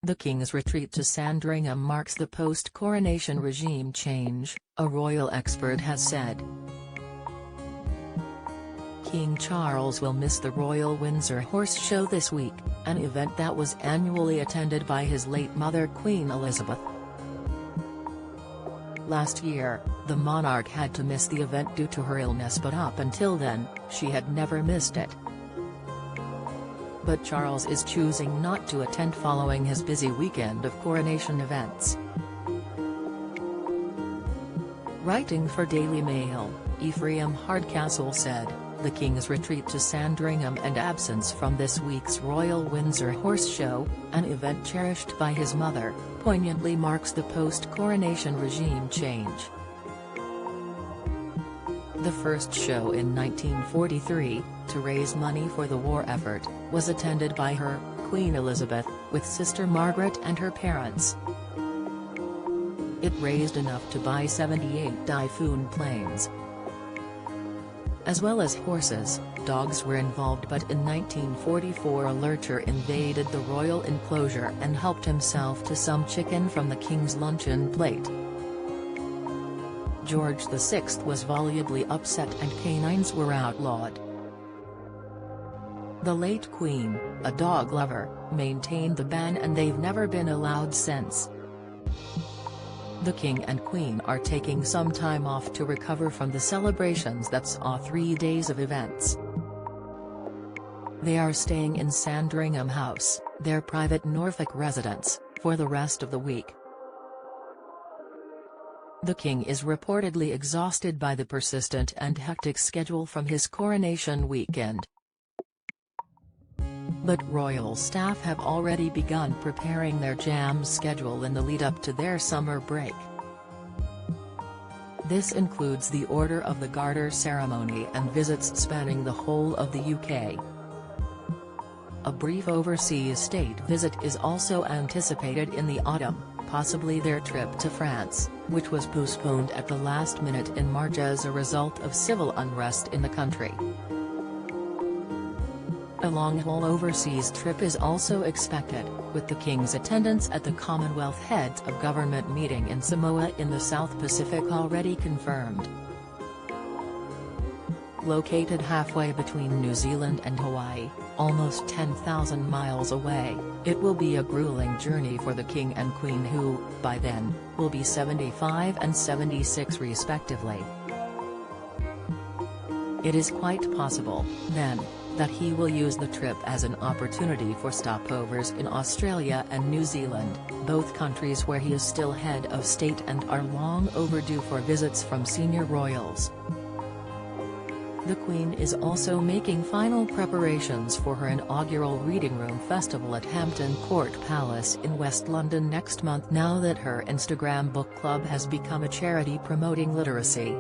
The King's retreat to Sandringham marks the post-coronation regime change, a royal expert has said. King Charles will miss the Royal Windsor Horse Show this week, an event that was annually attended by his late mother Queen Elizabeth. Last year, the monarch had to miss the event due to her illness, but up until then, she had never missed it. But Charles is choosing not to attend following his busy weekend of coronation events. Writing for Daily Mail, Ephraim Hardcastle said, "The King's retreat to Sandringham and absence from this week's Royal Windsor Horse Show, an event cherished by his mother, poignantly marks the post-coronation regime change." The first show in 1943, to raise money for the war effort, was attended by her, Queen Elizabeth, with sister Margaret and her parents. It raised enough to buy 78 Typhoon planes. As well as horses, dogs were involved, but in 1944 a lurcher invaded the royal enclosure and helped himself to some chicken from the King's luncheon plate. George VI was volubly upset and canines were outlawed. The late Queen, a dog lover, maintained the ban and they've never been allowed since. The King and Queen are taking some time off to recover from the celebrations that saw 3 days of events. They are staying in Sandringham House, their private Norfolk residence, for the rest of the week. The King is reportedly exhausted by the persistent and hectic schedule from his coronation weekend. But royal staff have already begun preparing their jam schedule in the lead-up to their summer break. This includes the Order of the Garter ceremony and visits spanning the whole of the UK. A brief overseas state visit is also anticipated in the autumn, possibly their trip to France, which was postponed at the last minute in March as a result of civil unrest in the country. A long-haul overseas trip is also expected, with the King's attendance at the Commonwealth Heads of Government meeting in Samoa in the South Pacific already confirmed. Located halfway between New Zealand and Hawaii, almost 10,000 miles away, it will be a grueling journey for the King and Queen who, by then, will be 75 and 76 respectively. It is quite possible, then, that he will use the trip as an opportunity for stopovers in Australia and New Zealand, both countries where he is still head of state and are long overdue for visits from senior royals. The Queen is also making final preparations for her inaugural Reading Room Festival at Hampton Court Palace in West London next month now that her Instagram book club has become a charity promoting literacy.